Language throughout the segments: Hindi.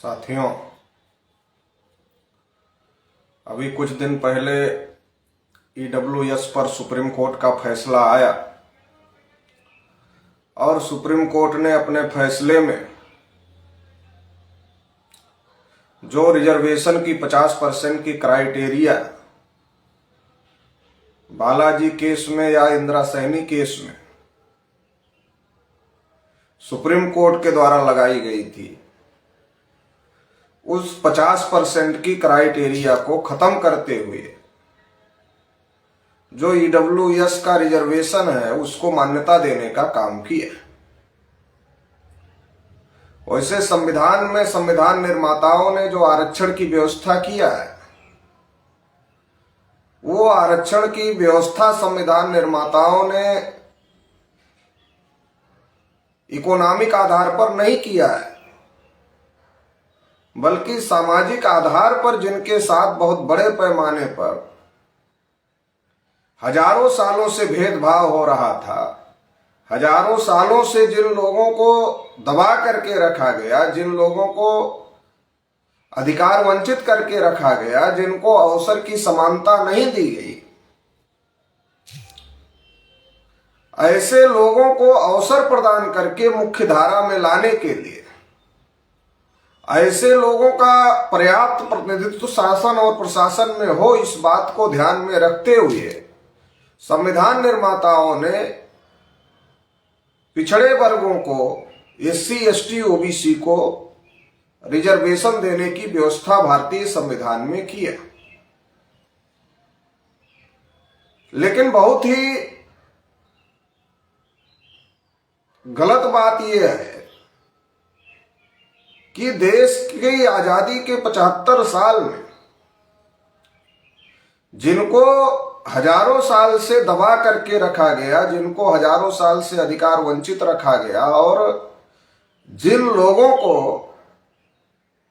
साथियों, अभी कुछ दिन पहले ईडब्ल्यूएस पर सुप्रीम कोर्ट का फैसला आया और सुप्रीम कोर्ट ने अपने फैसले में जो रिजर्वेशन की 50% की क्राइटेरिया बालाजी केस में या इंदिरा सैनी केस में सुप्रीम कोर्ट के द्वारा लगाई गई थी, उस 50% की क्राइटेरिया को खत्म करते हुए जो ईडब्ल्यूएस का रिजर्वेशन है उसको मान्यता देने का काम किया। वैसे संविधान में संविधान निर्माताओं ने जो आरक्षण की व्यवस्था किया है, वो आरक्षण की व्यवस्था संविधान निर्माताओं ने इकोनॉमिक आधार पर नहीं किया है, बल्कि सामाजिक आधार पर जिनके साथ बहुत बड़े पैमाने पर हजारों सालों से भेदभाव हो रहा था, हजारों सालों से जिन लोगों को दबा करके रखा गया, जिन लोगों को अधिकार वंचित करके रखा गया, जिनको अवसर की समानता नहीं दी गई, ऐसे लोगों को अवसर प्रदान करके मुख्य धारा में लाने के लिए, ऐसे लोगों का पर्याप्त प्रतिनिधित्व शासन और प्रशासन में हो, इस बात को ध्यान में रखते हुए संविधान निर्माताओं ने पिछड़े वर्गों को, एससी, एसटी, ओबीसी को रिजर्वेशन देने की व्यवस्था भारतीय संविधान में किया। लेकिन बहुत ही गलत बात यह है कि देश की आजादी के 75 साल में जिनको हजारों साल से दबा करके रखा गया, जिनको हजारों साल से अधिकार वंचित रखा गया और जिन लोगों को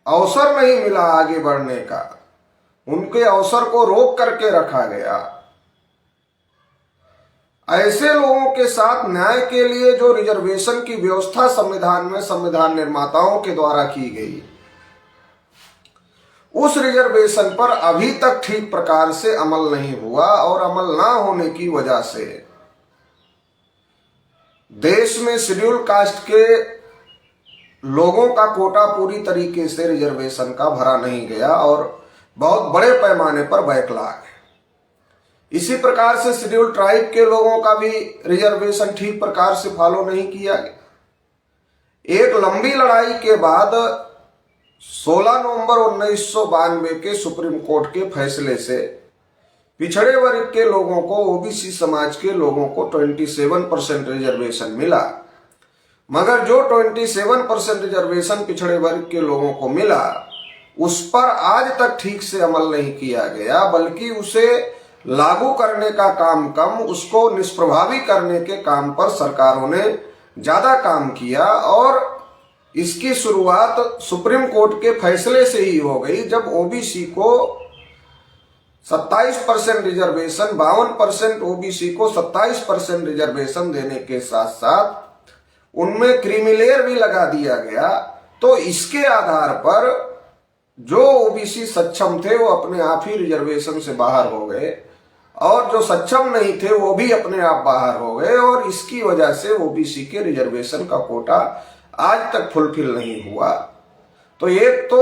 अवसर नहीं मिला आगे बढ़ने का, उनके अवसर को रोक करके रखा गया, ऐसे लोगों के साथ न्याय के लिए जो रिजर्वेशन की व्यवस्था संविधान में संविधान निर्माताओं के द्वारा की गई, उस रिजर्वेशन पर अभी तक ठीक प्रकार से अमल नहीं हुआ और अमल ना होने की वजह से देश में शेड्यूल कास्ट के लोगों का कोटा पूरी तरीके से रिजर्वेशन का भरा नहीं गया और बहुत बड़े पैमाने पर बैकलॉग है। इसी प्रकार से शेड्यूल ट्राइब के लोगों का भी रिजर्वेशन ठीक प्रकार से फॉलो नहीं किया गया। एक लंबी लड़ाई के बाद 16 नवंबर 1992 के सुप्रीम कोर्ट के फैसले से पिछड़े वर्ग के लोगों को, ओबीसी समाज के लोगों को 27% रिजर्वेशन मिला। मगर जो 27% रिजर्वेशन पिछड़े वर्ग के लोगों को मिला, उस पर आज तक ठीक से अमल नहीं किया गया, बल्कि उसे लागू करने का काम कम, उसको निष्प्रभावी करने के काम पर सरकारों ने ज्यादा काम किया। और इसकी शुरुआत सुप्रीम कोर्ट के फैसले से ही हो गई, जब ओबीसी को 27% रिजर्वेशन, 52% ओबीसी को 27% रिजर्वेशन देने के साथ साथ उनमें क्रीमिलेयर भी लगा दिया गया। तो इसके आधार पर जो ओबीसी सक्षम थे वो अपने आप ही रिजर्वेशन से बाहर हो गए और जो सक्षम नहीं थे वो भी अपने आप बाहर हो गए, और इसकी वजह से ओबीसी के रिजर्वेशन का कोटा आज तक फुलफिल नहीं हुआ। तो एक तो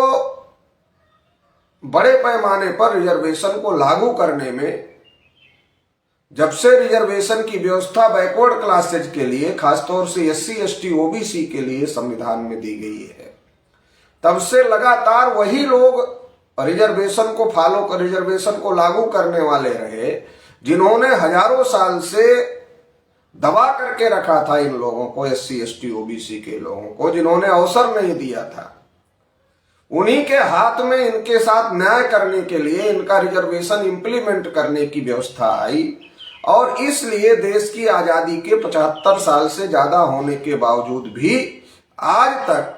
बड़े पैमाने पर रिजर्वेशन को लागू करने में, जब से रिजर्वेशन की व्यवस्था बैकवर्ड क्लासेज के लिए, खासतौर से एससी, एसटी, ओबीसी के लिए संविधान में दी गई है, तब से लगातार वही लोग रिजर्वेशन को फॉलो कर, रिजर्वेशन को लागू करने वाले रहे, जिन्होंने हजारों साल से दबा करके रखा था इन लोगों को, एससी, एसटी, ओबीसी के लोगों को, जिन्होंने अवसर नहीं दिया था। उन्हीं के हाथ में इनके साथ न्याय करने के लिए, इनका रिजर्वेशन इंप्लीमेंट करने की व्यवस्था आई। और इसलिए देश की आजादी के 75 साल से ज्यादा होने के बावजूद भी आज तक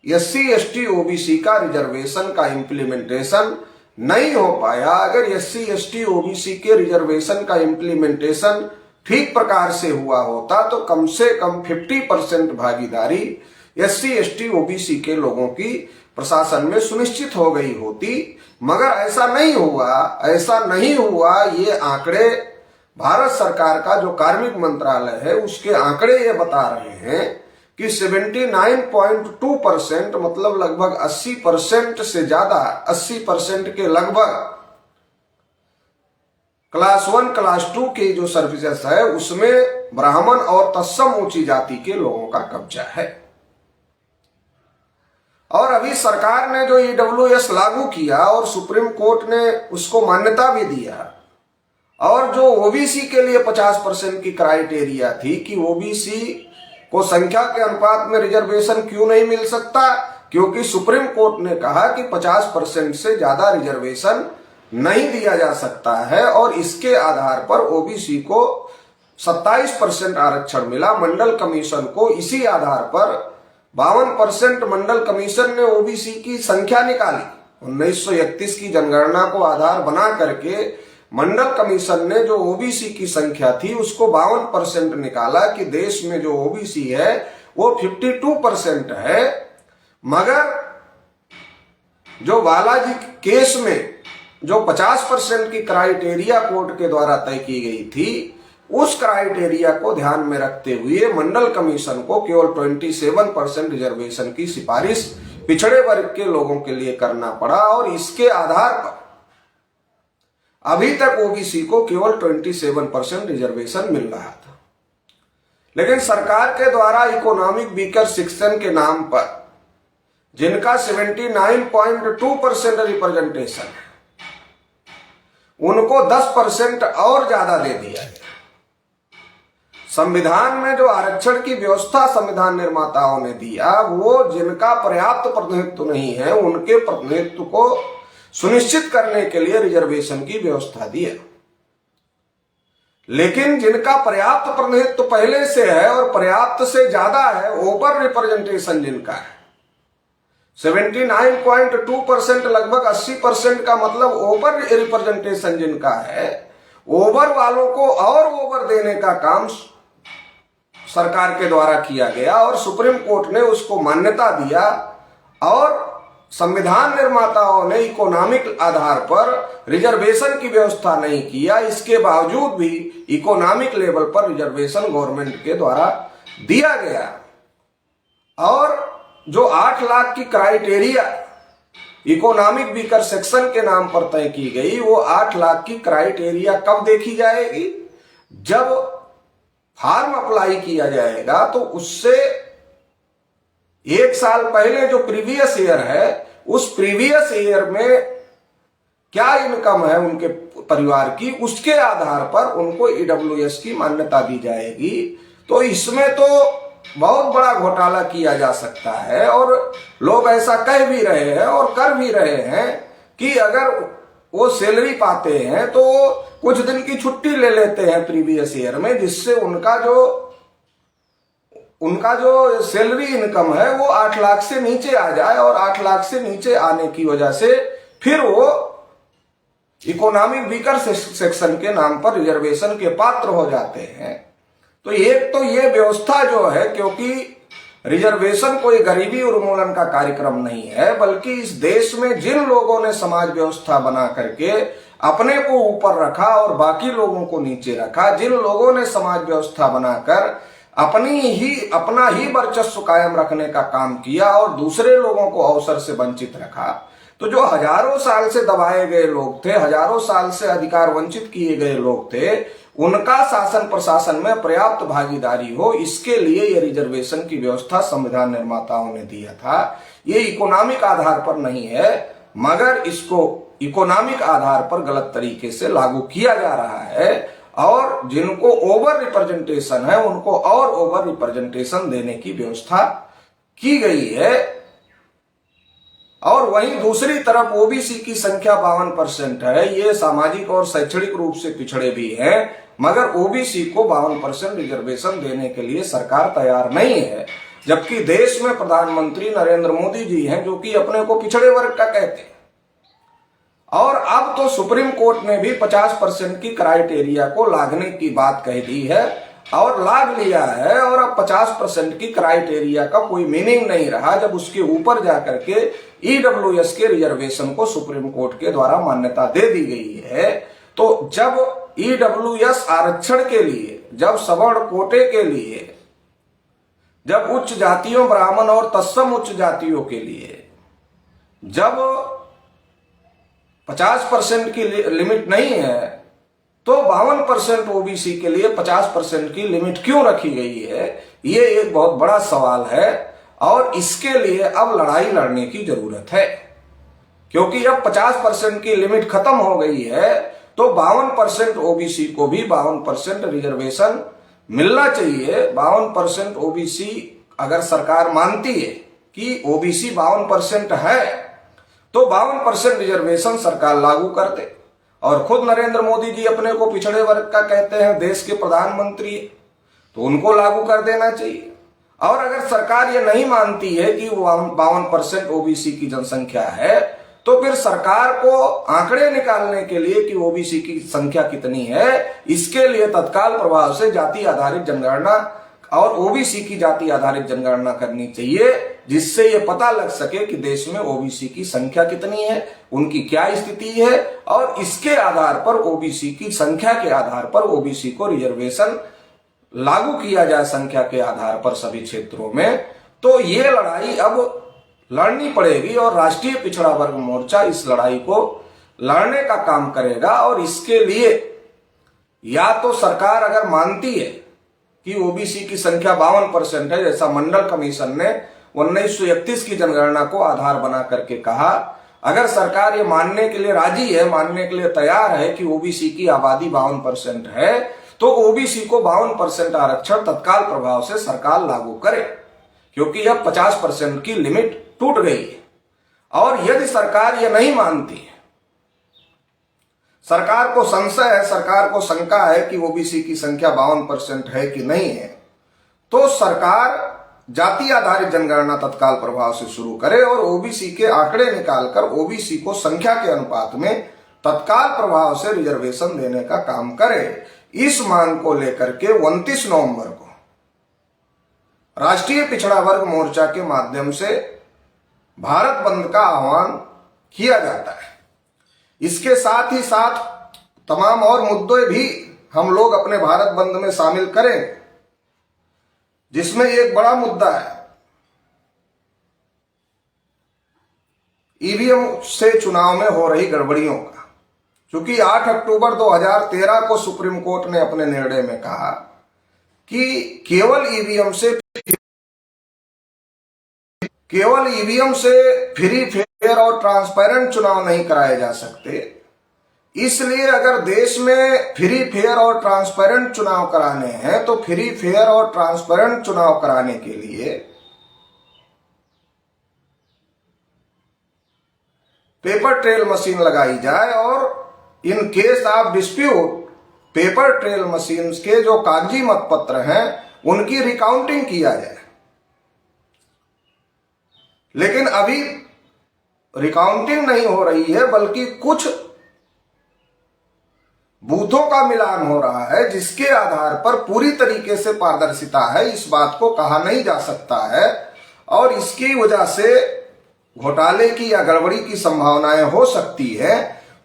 एससी, एसटी, ओबीसी का रिजर्वेशन का इंप्लीमेंटेशन नहीं हो पाया। अगर एससी, एसटी, ओबीसी के रिजर्वेशन का इंप्लीमेंटेशन ठीक प्रकार से हुआ होता तो कम से कम 50% भागीदारी SC ST OBC के लोगों की प्रशासन में सुनिश्चित हो गई होती, मगर ऐसा नहीं हुआ। ये आंकड़े भारत सरकार का जो कार्मिक मंत्रालय है उसके आंकड़े ये बता रहे हैं कि 79.2% मतलब लगभग 80% से ज्यादा, 80% के लगभग क्लास 1 क्लास 2 की जो सर्विसेज है उसमें ब्राह्मण और तत्सम ऊंची जाति के लोगों का कब्जा है। और अभी सरकार ने जो EWS लागू किया और सुप्रीम कोर्ट ने उसको मान्यता भी दिया, और जो OBC के लिए 50% की क्राइटेरिया थी कि OBC को संख्या के अनुपात में रिजर्वेशन क्यों नहीं मिल सकता, क्योंकि सुप्रीम कोर्ट ने कहा कि 50% से ज्यादा रिजर्वेशन नहीं दिया जा सकता है, और इसके आधार पर OBC को 27% आरक्षण मिला। मंडल कमीशन को इसी आधार पर 52% मंडल कमीशन ने OBC की संख्या निकाली। 1931 की जनगणना को आधार बना करके मंडल कमीशन ने जो OBC की संख्या थी उसको 52% निकाला कि देश में जो OBC है वो 52% है। मगर जो बालाजी केस में जो 50% की क्राइटेरिया कोर्ट के द्वारा तय की गई थी, उस क्राइटेरिया को ध्यान में रखते हुए मंडल कमीशन को केवल 27% रिजर्वेशन की सिफारिश पिछड़े वर्ग के लोगों के लिए करना पड़ा, और इसके आधार पर अभी तक OBC को केवल 27% रिजर्वेशन मिल रहा था। लेकिन सरकार के द्वारा इकोनॉमिक वीकर सेक्शन के नाम पर जिनका 79.2% रिप्रेजेंटेशन है उनको 10% और ज्यादा दे दिया गया। संविधान में जो आरक्षण की व्यवस्था संविधान निर्माताओं ने दिया, वो जिनका पर्याप्त प्रतिनिधित्व नहीं है उनके प्रतिनिधित्व को सुनिश्चित करने के लिए रिजर्वेशन की व्यवस्था दिया। लेकिन जिनका पर्याप्त प्रतिनिधित्व पहले से है और पर्याप्त से ज्यादा है, ओवर रिप्रेजेंटेशन जिनका है, 79.2% लगभग 80% का मतलब ओवर रिप्रेजेंटेशन जिनका है, ओवर वालों को और ओवर देने का काम सरकार के द्वारा किया गया, और सुप्रीम कोर्ट ने उसको मान्यता दिया। और संविधान निर्माताओं ने इकोनॉमिक आधार पर रिजर्वेशन की व्यवस्था नहीं किया, इसके बावजूद भी इकोनॉमिक लेवल पर रिजर्वेशन गवर्नमेंट के द्वारा दिया गया। और जो 8 लाख की क्राइटेरिया इकोनॉमिक वीकर सेक्शन के नाम पर तय की गई, वो 8 लाख की क्राइटेरिया कब देखी जाएगी? जब फॉर्म अप्लाई किया जाएगा तो उससे 1 साल पहले जो प्रीवियस ईयर है, उस प्रीवियस ईयर में क्या इनकम है उनके परिवार की, उसके आधार पर उनको EWS की मान्यता दी जाएगी। तो इसमें तो बहुत बड़ा घोटाला किया जा सकता है, और लोग ऐसा कह भी रहे हैं और कर भी रहे हैं कि अगर वो सैलरी पाते हैं तो कुछ दिन की छुट्टी ले लेते हैं प्रीवियस ईयर में, जिससे उनका जो सैलरी इनकम है वो 8 लाख से नीचे आ जाए, और 8 लाख से नीचे आने की वजह से फिर वो इकोनॉमिक वीकर सेक्शन के नाम पर रिजर्वेशन के पात्र हो जाते हैं। तो एक तो ये व्यवस्था जो है, क्योंकि रिजर्वेशन कोई गरीबी उन्मूलन का कार्यक्रम नहीं है, बल्कि इस देश में जिन लोगों ने समाज व्यवस्था बना करके अपने को ऊपर रखा और बाकी लोगों को नीचे रखा, जिन लोगों ने समाज व्यवस्था बनाकर अपना ही वर्चस्व कायम रखने का काम किया और दूसरे लोगों को अवसर से वंचित रखा, तो जो हजारों साल से दबाए गए लोग थे, हजारों साल से अधिकार वंचित किए गए लोग थे, उनका शासन प्रशासन में पर्याप्त भागीदारी हो, इसके लिए ये रिजर्वेशन की व्यवस्था संविधान निर्माताओं ने दिया था। ये इकोनॉमिक आधार पर नहीं है, मगर इसको इकोनॉमिक आधार पर गलत तरीके से लागू किया जा रहा है, और जिनको ओवर रिप्रेजेंटेशन है उनको और ओवर रिप्रेजेंटेशन देने की व्यवस्था की गई है। और वहीं दूसरी तरफ OBC की संख्या 52% है। ये सामाजिक और शैक्षणिक रूप से पिछड़े भी हैं, मगर OBC को 52% रिजर्वेशन देने के लिए सरकार तैयार नहीं है, जबकि देश में प्रधानमंत्री नरेंद्र मोदी जी हैं जो कि अपने को पिछड़े वर्ग का कहते हैं। और अब तो सुप्रीम कोर्ट ने भी 50% की क्राइटेरिया को लागने की बात कह दी है, और लाभ लिया है, और अब 50% की क्राइटेरिया का कोई मीनिंग नहीं रहा जब उसके ऊपर जाकर के ईडब्ल्यूएस के रिजर्वेशन को सुप्रीम कोर्ट के द्वारा मान्यता दे दी गई है। तो जब ईडब्ल्यूएस आरक्षण के लिए, जब सवर्ण कोटे के लिए, जब उच्च जातियों ब्राह्मण और तत्सम उच्च जातियों के लिए जब 50% की लिमिट नहीं है, तो 52% ओबीसी के लिए 50% की लिमिट क्यों रखी गई है, ये एक बहुत बड़ा सवाल है। और इसके लिए अब लड़ाई लड़ने की जरूरत है, क्योंकि अब 50% की लिमिट खत्म हो गई है, तो 52% ओबीसी को भी 52% रिजर्वेशन मिलना चाहिए। 52% ओबीसी अगर सरकार मानती है कि ओबीसी 52% है, तो 52% रिजर्वेशन सरकार लागू कर दे। और खुद नरेंद्र मोदी जी अपने को पिछड़े वर्ग का कहते हैं, देश के प्रधानमंत्री है, तो उनको लागू कर देना चाहिए। और अगर सरकार ये नहीं मानती है कि 52% ओबीसी की जनसंख्या है, तो फिर सरकार को आंकड़े निकालने के लिए कि ओबीसी की संख्या कितनी है, इसके लिए तत्काल प्रभाव से जाति आधारित जनगणना और ओबीसी की जाति आधारित जनगणना करनी चाहिए, जिससे ये पता लग सके कि देश में ओबीसी की संख्या कितनी है, उनकी क्या स्थिति है, और इसके आधार पर ओबीसी की संख्या के आधार पर ओबीसी को रिजर्वेशन लागू किया जाए संख्या के आधार पर सभी क्षेत्रों में। तो ये लड़ाई अब लड़नी पड़ेगी, और राष्ट्रीय पिछड़ा वर्ग मोर्चा इस लड़ाई को लड़ने का काम करेगा। और इसके लिए या तो सरकार अगर मानती है कि ओबीसी की संख्या 52% है, जैसा मंडल कमीशन ने 1931 की जनगणना को आधार बना करके कहा, अगर सरकार ये मानने के लिए राजी है, मानने के लिए तैयार है कि ओबीसी की आबादी 52% है, तो ओबीसी को 52% आरक्षण तत्काल प्रभाव से सरकार लागू करे, क्योंकि अब 50% की लिमिट टूट गई है। और यदि सरकार ये नहीं मानती, सरकार को संशय है, सरकार को शंका है कि ओबीसी की संख्या 52% है कि नहीं है, तो सरकार जाति आधारित जनगणना तत्काल प्रभाव से शुरू करे और ओबीसी के आंकड़े निकालकर ओबीसी को संख्या के अनुपात में तत्काल प्रभाव से रिजर्वेशन देने का काम करे। इस मांग को लेकर के 29 नवंबर को राष्ट्रीय पिछड़ा वर्ग मोर्चा के माध्यम से भारत बंद का आह्वान किया जाता है। इसके साथ ही साथ तमाम और मुद्दे भी हम लोग अपने भारत बंद में शामिल करें, जिसमें एक बड़ा मुद्दा है ईवीएम से चुनाव में हो रही गड़बड़ियों का। क्योंकि 8 अक्टूबर 2013 को सुप्रीम कोर्ट ने अपने निर्णय में कहा कि केवल ईवीएम से फ्री फेयर और ट्रांसपेरेंट चुनाव नहीं कराए जा सकते। इसलिए अगर देश में फ्री फेयर और ट्रांसपेरेंट चुनाव कराने हैं, तो फ्री फेयर और ट्रांसपेरेंट चुनाव कराने के लिए पेपर ट्रेल मशीन लगाई जाए, और in case of dispute paper trail machine के जो कागजी मतपत्र हैं उनकी रिकाउंटिंग किया जाए। लेकिन अभी रिकाउंटिंग नहीं हो रही है, बल्कि कुछ बूथों का मिलान हो रहा है, जिसके आधार पर पूरी तरीके से पारदर्शिता है, इस बात को कहा नहीं जा सकता है। और इसकी वजह से घोटाले की या गड़बड़ी की संभावनाएं हो सकती है।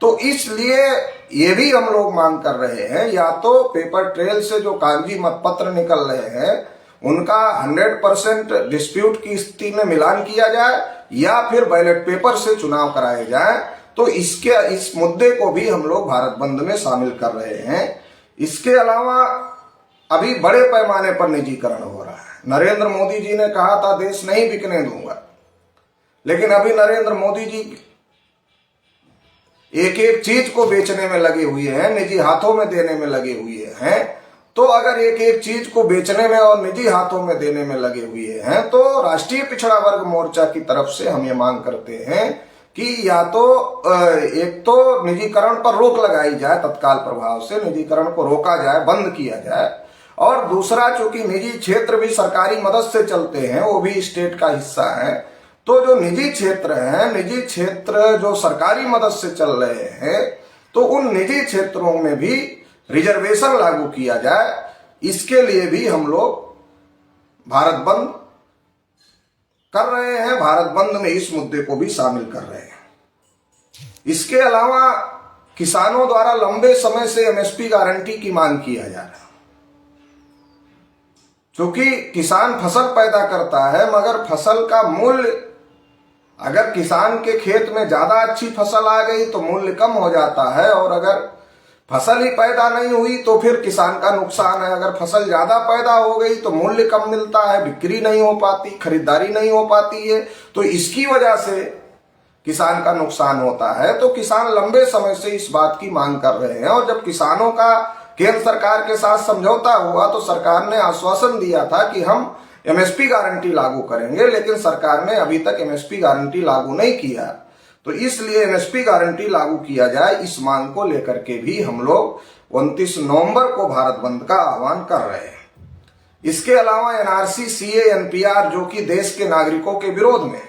तो इसलिए ये भी हम लोग मांग कर रहे हैं, या तो पेपर ट्रेल से जो कागजी मतपत्र निकल रहे हैं उनका 100% डिस्प्यूट की स्थिति में मिलान किया जाए, या फिर बैलेट पेपर से चुनाव कराए जाए। तो इस मुद्दे को भी हम लोग भारत बंद में शामिल कर रहे हैं। इसके अलावा अभी बड़े पैमाने पर निजीकरण हो रहा है। नरेंद्र मोदी जी ने कहा था देश नहीं बिकने दूंगा, लेकिन अभी नरेंद्र मोदी जी एक एक चीज को बेचने में लगे हुए हैं, निजी हाथों में देने में लगे हुए हैं। तो अगर एक एक चीज को बेचने में और निजी हाथों में देने में लगे हुए हैं, तो राष्ट्रीय पिछड़ा वर्ग मोर्चा की तरफ से हम ये मांग करते हैं कि या तो एक तो निजीकरण पर रोक लगाई जाए, तत्काल प्रभाव से निजीकरण को रोका जाए, बंद किया जाए। और दूसरा, चूंकि निजी क्षेत्र भी सरकारी मदद से चलते हैं, वो भी स्टेट का हिस्सा है, तो जो निजी क्षेत्र हैं, निजी क्षेत्र जो सरकारी मदद से चल रहे हैं, तो उन निजी क्षेत्रों में भी रिजर्वेशन लागू किया जाए। इसके लिए भी हम लोग भारत बंद कर रहे हैं, भारत बंद में इस मुद्दे को भी शामिल कर रहे हैं। इसके अलावा किसानों द्वारा लंबे समय से एमएसपी गारंटी की मांग किया जा रहा है। क्योंकि किसान फसल पैदा करता है, मगर फसल का मूल्य, अगर किसान के खेत में ज्यादा अच्छी फसल आ गई तो मूल्य कम हो जाता है, और अगर फसल ही पैदा नहीं हुई तो फिर किसान का नुकसान है। अगर फसल ज्यादा पैदा हो गई तो मूल्य कम मिलता है, बिक्री नहीं हो पाती, खरीदारी नहीं हो पाती है, तो इसकी वजह से किसान का नुकसान होता है। तो किसान लंबे समय से इस बात की मांग कर रहे हैं, और जब किसानों का केंद्र सरकार के साथ समझौता हुआ तो सरकार ने आश्वासन दिया था कि हम एमएसपी गारंटी लागू करेंगे, लेकिन सरकार ने अभी तक एमएसपी गारंटी लागू नहीं किया। तो इसलिए एमएसपी गारंटी लागू किया जाए, इस मांग को लेकर के भी हम लोग 29 नवंबर को भारत बंद का आह्वान कर रहे हैं। इसके अलावा एनआरसी, सीए, एनपीआर जो कि देश के नागरिकों के विरोध में,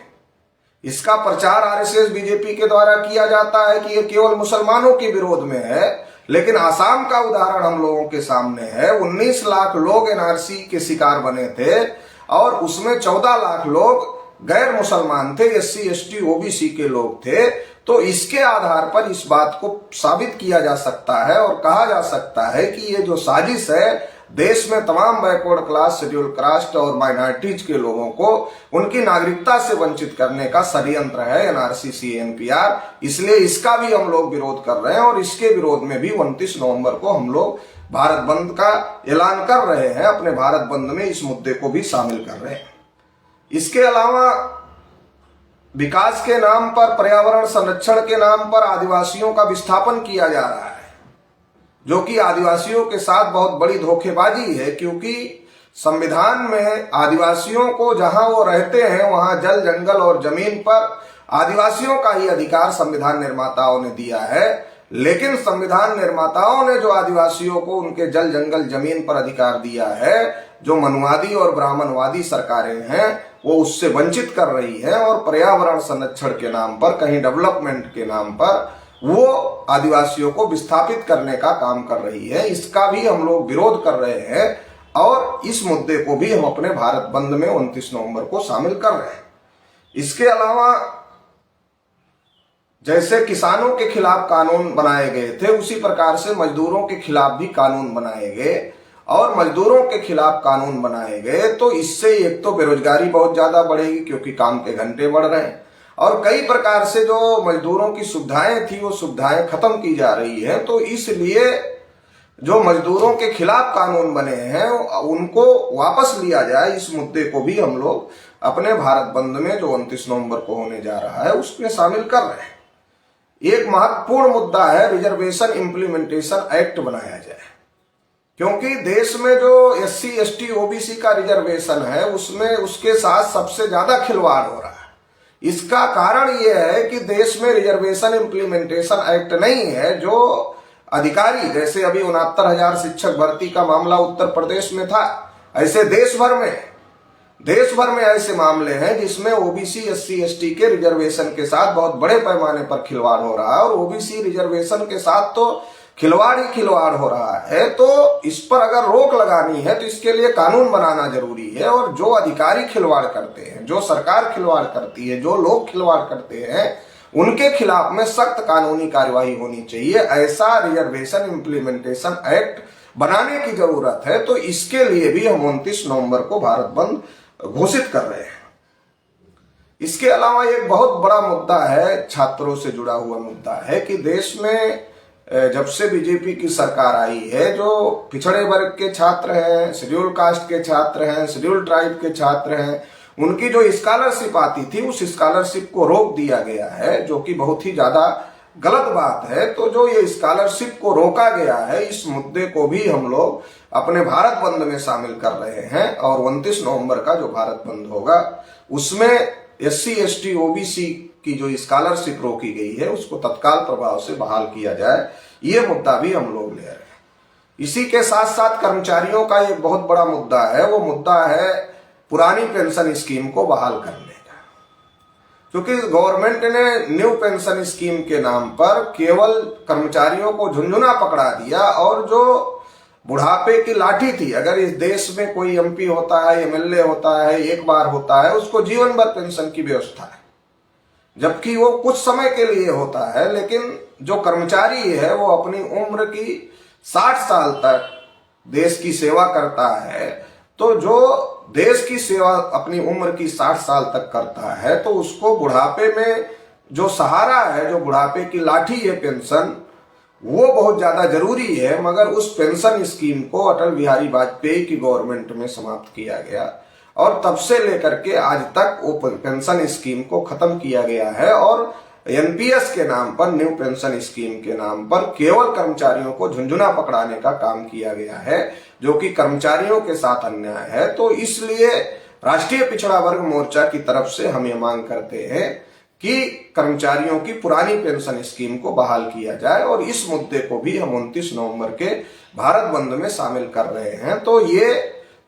इसका प्रचार आरएसएस, बीजेपी के द्वारा किया जाता है कि ये केवल मुसलमानों के विरोध में है, लेकिन आसाम का उदाहरण हम लोगों के सामने है। 19 लाख लोग एनआरसी के शिकार बने थे, और उसमें 14 लाख लोग गैर मुसलमान थे, एससी, एसटी, ओबीसी के लोग थे। तो इसके आधार पर इस बात को साबित किया जा सकता है और कहा जा सकता है कि ये जो साजिश है, देश में तमाम बैकवर्ड क्लास, शेड्यूल कास्ट और माइनॉरिटीज के लोगों को उनकी नागरिकता से वंचित करने का षड्यंत्र है एनआरसी, सीए, एनपीआर। इसलिए इसका भी हम लोग विरोध कर रहे हैं, और इसके विरोध में भी 29 नवंबर को हम लोग भारत बंद का ऐलान कर रहे हैं। अपने भारत बंद में इस मुद्दे को भी शामिल कर रहे हैं। इसके अलावा विकास के नाम पर, पर्यावरण संरक्षण के नाम पर आदिवासियों का विस्थापन किया जा रहा है, जो कि आदिवासियों के साथ बहुत बड़ी धोखेबाजी है। क्योंकि संविधान में आदिवासियों को जहां वो रहते हैं वहां जल, जंगल और जमीन पर आदिवासियों का ही अधिकार संविधान निर्माताओं ने दिया है। लेकिन संविधान निर्माताओं ने जो आदिवासियों को उनके जल, जंगल, जमीन पर अधिकार दिया है, जो मनुवादी और ब्राह्मणवादी सरकारें हैं वो उससे वंचित कर रही है, और पर्यावरण संरक्षण के नाम पर, कहीं डेवलपमेंट के नाम पर वो आदिवासियों को विस्थापित करने का काम कर रही है। इसका भी हम लोग विरोध कर रहे हैं, और इस मुद्दे को भी हम अपने भारत बंद में 29 नवंबर को शामिल कर रहे हैं। इसके अलावा जैसे किसानों के खिलाफ कानून बनाए गए थे, उसी प्रकार से मजदूरों के खिलाफ भी कानून बनाए गए, और मजदूरों के खिलाफ कानून बनाए गए तो इससे एक तो बेरोजगारी बहुत ज्यादा बढ़ेगी, क्योंकि काम के घंटे बढ़ रहे हैं, और कई प्रकार से जो मजदूरों की सुविधाएं थी वो सुविधाएं खत्म की जा रही है। तो इसलिए जो मजदूरों के खिलाफ कानून बने हैं उनको वापस लिया जाए, इस मुद्दे को भी हम लोग अपने भारत बंद में जो 29 नवंबर को होने जा रहा है उसमें शामिल कर रहे हैं। एक महत्वपूर्ण मुद्दा है रिजर्वेशन इम्प्लीमेंटेशन एक्ट बनाया जाए, क्योंकि देश में जो एससी, एसटी, ओबीसी का रिजर्वेशन है उसमें उसके साथ सबसे ज्यादा खिलवाड़ हो रहा है। इसका कारण यह है कि देश में रिजर्वेशन इम्प्लीमेंटेशन एक्ट नहीं है। जो अधिकारी, जैसे अभी 69,000 शिक्षक भर्ती का मामला उत्तर प्रदेश में था, ऐसे देश भर में ऐसे मामले हैं जिसमें ओबीसी, एससी, एसटी के रिजर्वेशन के साथ बहुत बड़े पैमाने पर खिलवाड़ हो रहा है, और ओबीसी रिजर्वेशन के साथ तो खिलवाड़ ही खिलवाड़ हो रहा है। तो इस पर अगर रोक लगानी है तो इसके लिए कानून बनाना जरूरी है, और जो अधिकारी खिलवाड़ करते हैं, जो सरकार खिलवाड़ करती है, जो लोग खिलवाड़ करते हैं, उनके खिलाफ में सख्त कानूनी कार्यवाही होनी चाहिए। ऐसा रिजर्वेशन इम्प्लीमेंटेशन एक्ट बनाने की जरूरत है। तो इसके लिए भी हम 29 नवंबर को भारत बंद घोषित कर रहे हैं। इसके अलावा एक बहुत बड़ा मुद्दा है, छात्रों से जुड़ा हुआ मुद्दा है कि देश में जब से बीजेपी की सरकार आई है, जो पिछड़े वर्ग के छात्र हैं, शेड्यूल कास्ट के छात्र हैं, शेड्यूल ट्राइब के छात्र हैं, उनकी जो स्कॉलरशिप आती थी उस स्कॉलरशिप को रोक दिया गया है, जो कि बहुत ही ज्यादा गलत बात है। तो जो ये स्कॉलरशिप को रोका गया है, इस मुद्दे को भी हम लोग अपने भारत बंद में शामिल कर रहे हैं, और 29 नवंबर का जो भारत बंद होगा उसमें एससी, एसटी, ओबीसी की जो स्कॉलरशिप रोकी गई है उसको तत्काल प्रभाव से बहाल किया जाए, ये मुद्दा भी हम लोग ले रहे हैं। इसी के साथ साथ कर्मचारियों का एक बहुत बड़ा मुद्दा है, वो मुद्दा है पुरानी पेंशन स्कीम को बहाल करने का। क्योंकि गवर्नमेंट ने न्यू पेंशन स्कीम के नाम पर केवल कर्मचारियों को झुंझुना पकड़ा दिया, और जो बुढ़ापे की लाठी थी। अगर इस देश में कोई एमपी होता है, एमएलए होता है, एक बार होता है, उसको जीवन भर पेंशन की व्यवस्था है, जबकि वो कुछ समय के लिए होता है। लेकिन जो कर्मचारी है वो अपनी उम्र की 60 साल तक देश की सेवा करता है, तो जो देश की सेवा अपनी उम्र की 60 साल तक करता है तो उसको बुढ़ापे में जो सहारा है, जो बुढ़ापे की लाठी है पेंशन, वो बहुत ज्यादा जरूरी है। मगर उस पेंशन स्कीम को अटल बिहारी वाजपेयी की गवर्नमेंट में समाप्त किया गया और तब से लेकर के आज तक वो पेंशन स्कीम को खत्म किया गया है और एनपीएस के नाम पर, न्यू पेंशन स्कीम के नाम पर केवल कर्मचारियों को झुंझुना पकड़ाने का काम किया गया है, जो कि कर्मचारियों के साथ अन्याय है। तो इसलिए राष्ट्रीय पिछड़ा वर्ग मोर्चा की तरफ से हम ये मांग करते हैं कि कर्मचारियों की पुरानी पेंशन स्कीम को बहाल किया जाए और इस मुद्दे को भी हम 29 नवंबर के भारत बंद में शामिल कर रहे हैं। तो ये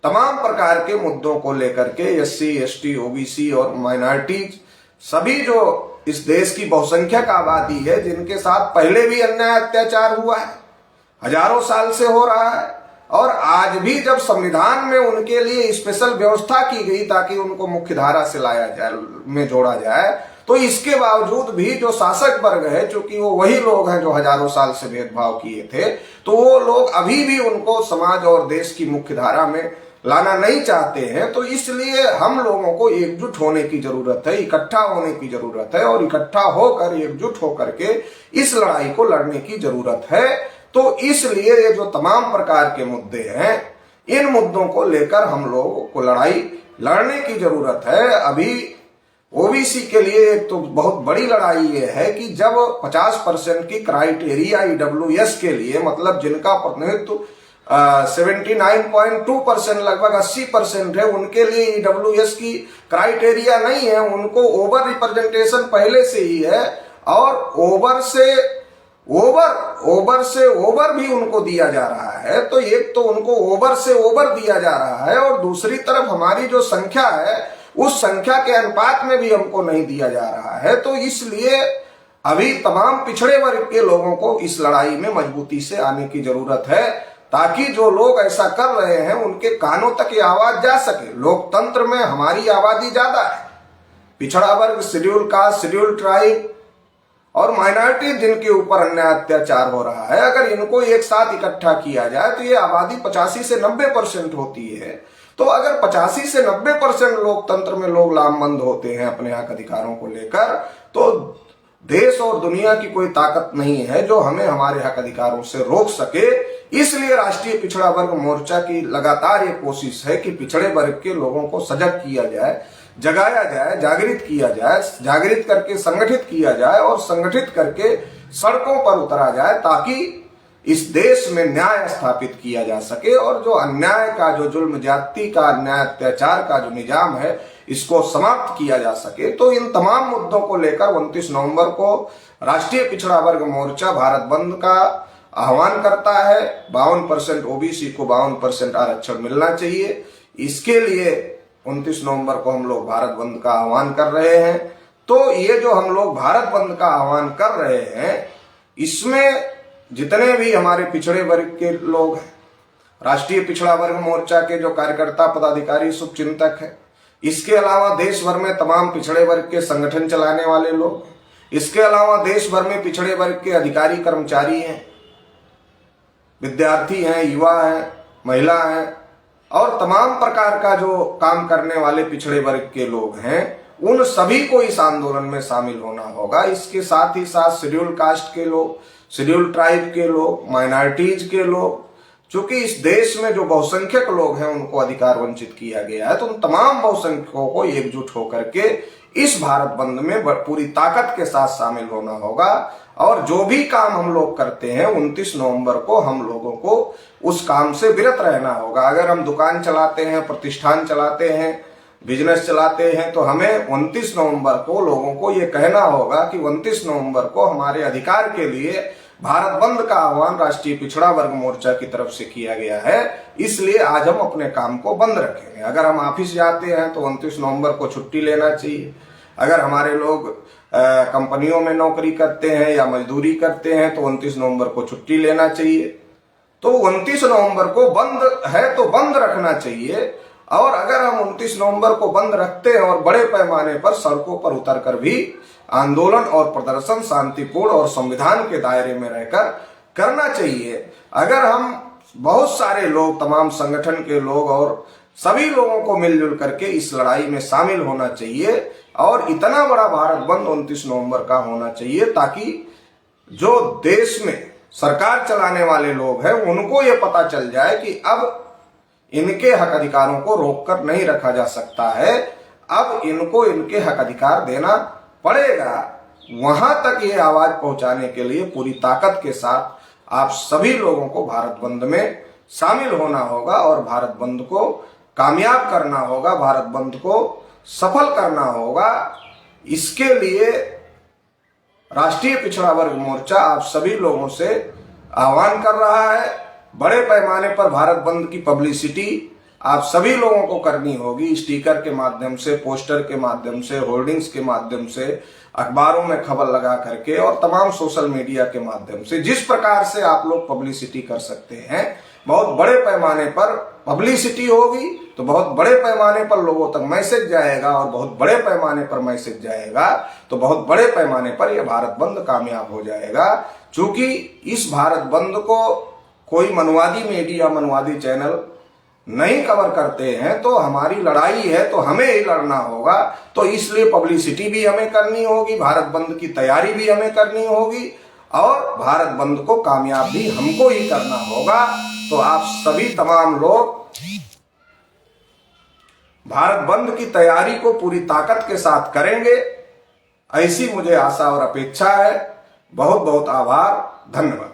तमाम प्रकार के मुद्दों को लेकर के एससी, एसटी, ओबीसी और माइनॉरिटी, सभी जो इस देश की बहुसंख्यक आबादी है, जिनके साथ पहले भी अन्याय अत्याचार हुआ है, हजारों साल से हो रहा है, और आज भी जब संविधान में उनके लिए स्पेशल व्यवस्था की गई ताकि उनको मुख्य धारा से लाया जाए, में जोड़ा जाए, तो इसके बावजूद भी जो शासक वर्ग है, चूंकि वो वही लोग हैं जो हजारों साल से भेदभाव किए थे, तो वो लोग अभी भी उनको समाज और देश की मुख्य धारा में लाना नहीं चाहते हैं। तो इसलिए हम लोगों को एकजुट होने की जरूरत है, इकट्ठा होने की जरूरत है और इकट्ठा होकर, एकजुट होकर के इस लड़ाई को लड़ने की जरूरत है। तो इसलिए ये जो तमाम प्रकार के मुद्दे हैं, इन मुद्दों को लेकर हम लोगों को लड़ाई लड़ने की जरूरत है। अभी ओबीसी के लिए एक तो बहुत बड़ी लड़ाई ये है कि जब 50% की क्राइटेरिया ईडब्ल्यूएस के लिए, मतलब जिनका प्रतिनिधित्व 79.2%, लगभग 80% है, उनके लिए ईडब्ल्यूएस की क्राइटेरिया नहीं है, उनको ओवर रिप्रेजेंटेशन पहले से ही है और ओवर से ओवर भी उनको दिया जा रहा है। तो एक तो उनको ओवर से ओवर दिया जा रहा है और दूसरी तरफ हमारी जो संख्या है उस संख्या के अनुपात में भी हमको नहीं दिया जा रहा है। तो इसलिए अभी तमाम पिछड़े वर्ग के लोगों को इस लड़ाई में मजबूती से आने की जरूरत है, ताकि जो लोग ऐसा कर रहे हैं उनके कानों तक ये आवाज जा सके। लोकतंत्र में हमारी आबादी ज्यादा है, पिछड़ा वर्ग, शेड्यूल कास्ट, शेड्यूल ट्राइब और माइनॉरिटी जिनके ऊपर अन्याय अत्याचार हो रहा है, अगर इनको एक साथ इकट्ठा किया जाए तो ये आबादी 85 से 90% होती है। तो अगर 85 से 90% लोकतंत्र में लोग लामबंद होते हैं अपने हक अधिकारों को लेकर, तो देश और दुनिया की कोई ताकत नहीं है जो हमें हमारे हक अधिकारों से रोक सके। इसलिए राष्ट्रीय पिछड़ा वर्ग मोर्चा की लगातार ये कोशिश है कि पिछड़े वर्ग के लोगों को सजग किया जाए, जगाया जाए, जागृत किया जाए, जागृत करके संगठित किया जाए और संगठित करके सड़कों पर उतरा जाए, ताकि इस देश में न्याय स्थापित किया जा सके और जो अन्याय का, जो जुल्म ज्यादती का, अन्याय अत्याचार का जो निजाम है, इसको समाप्त किया जा सके। तो इन तमाम मुद्दों को लेकर 29 नवंबर को राष्ट्रीय पिछड़ा वर्ग मोर्चा भारत बंद का आह्वान करता है। 52% ओबीसी को 52% आरक्षण मिलना चाहिए। इसके लिए 29 नवंबर को हम लोग भारत बंद का आह्वान कर रहे हैं। तो ये जो हम लोग भारत बंद का आह्वान कर रहे हैं, इसमें जितने भी हमारे पिछड़े वर्ग के लोग हैं, राष्ट्रीय पिछड़ा वर्ग मोर्चा के जो कार्यकर्ता, पदाधिकारी, शुभचिंतक हैं, इसके अलावा देश भर में तमाम पिछड़े वर्ग के संगठन चलाने वाले लोग, इसके अलावा देश भर में पिछड़े वर्ग के अधिकारी, कर्मचारी हैं, विद्यार्थी हैं, युवा हैं, महिला हैं और तमाम प्रकार का जो काम करने वाले पिछड़े वर्ग के लोग हैं, उन सभी को इस आंदोलन में शामिल होना होगा। इसके साथ ही साथ शेड्यूल कास्ट के लोग, शेड्यूल ट्राइब के लोग, माइनॉरिटीज के लोग, चूंकि इस देश में जो बहुसंख्यक लोग हैं उनको अधिकार वंचित किया गया है, तो उन तमाम बहुसंख्यकों को एकजुट होकर के इस भारत बंद में पूरी ताकत के साथ शामिल होना होगा। और जो भी काम हम लोग करते हैं 29 नवंबर को हम लोगों को उस काम से विरत रहना होगा। अगर हम दुकान चलाते हैं, प्रतिष्ठान चलाते हैं, बिजनेस चलाते हैं, तो हमें 29 नवंबर को लोगों को ये कहना होगा कि 29 नवंबर को हमारे अधिकार के लिए भारत बंद का आह्वान राष्ट्रीय पिछड़ा वर्ग मोर्चा की तरफ से किया गया है। इसलिए आज हम अपने काम को बंद रखेंगे। अगर हम ऑफिस जाते हैं तो 29 नवंबर को छुट्टी लेना चाहिए। अगर हमारे लोग कंपनियों में नौकरी करते हैं या मजदूरी करते हैं तो 29 नवंबर को छुट्टी लेना चाहिए। तो 29 नवंबर को बंद है तो बंद रखना चाहिए। और अगर हम 29 नवंबर को बंद रखते हैं और बड़े पैमाने पर सड़कों पर उतरकर भी आंदोलन और प्रदर्शन शांतिपूर्ण और संविधान के दायरे में रहकर करना चाहिए। अगर हम बहुत सारे लोग, तमाम संगठन के लोग और सभी लोगों को मिलजुल करके इस लड़ाई में शामिल होना चाहिए और इतना बड़ा भारत बंद 29 नवंबर का होना चाहिए ताकि जो देश में सरकार चलाने वाले लोग हैं उनको ये पता चल जाए कि अब इनके हक अधिकारों को रोककर नहीं रखा जा सकता है, अब इनको इनके हक अधिकार देना पड़ेगा। वहां तक ये आवाज पहुंचाने के लिए पूरी ताकत के साथ आप सभी लोगों को भारत बंद में शामिल होना होगा और भारत बंद को कामयाब करना होगा, भारत बंद को सफल करना होगा। इसके लिए राष्ट्रीय पिछड़ा वर्ग मोर्चा आप सभी लोगों से आह्वान कर रहा है। बड़े पैमाने पर भारत बंद की पब्लिसिटी आप सभी लोगों को करनी होगी, स्टिकर के माध्यम से, पोस्टर के माध्यम से, होर्डिंग्स के माध्यम से, अखबारों में खबर लगा करके और तमाम सोशल मीडिया के माध्यम से। जिस प्रकार से आप लोग पब्लिसिटी कर सकते हैं, बहुत बड़े पैमाने पर पब्लिसिटी होगी तो बहुत बड़े पैमाने पर लोगों तक मैसेज जाएगा और बहुत बड़े पैमाने पर मैसेज जाएगा तो बहुत बड़े पैमाने पर यह भारत बंद कामयाब हो जाएगा। चूंकि इस भारत बंद को कोई मनवादी मीडिया, मनवादी चैनल नहीं कवर करते हैं, तो हमारी लड़ाई है तो हमें ही लड़ना होगा। तो इसलिए पब्लिसिटी भी हमें करनी होगी, भारत बंद की तैयारी भी हमें करनी होगी और भारत बंद को कामयाब भी हमको ही करना होगा। तो आप सभी तमाम लोग भारत बंद की तैयारी को पूरी ताकत के साथ करेंगे, ऐसी मुझे आशा और अपेक्षा है। बहुत बहुत आभार, धन्यवाद।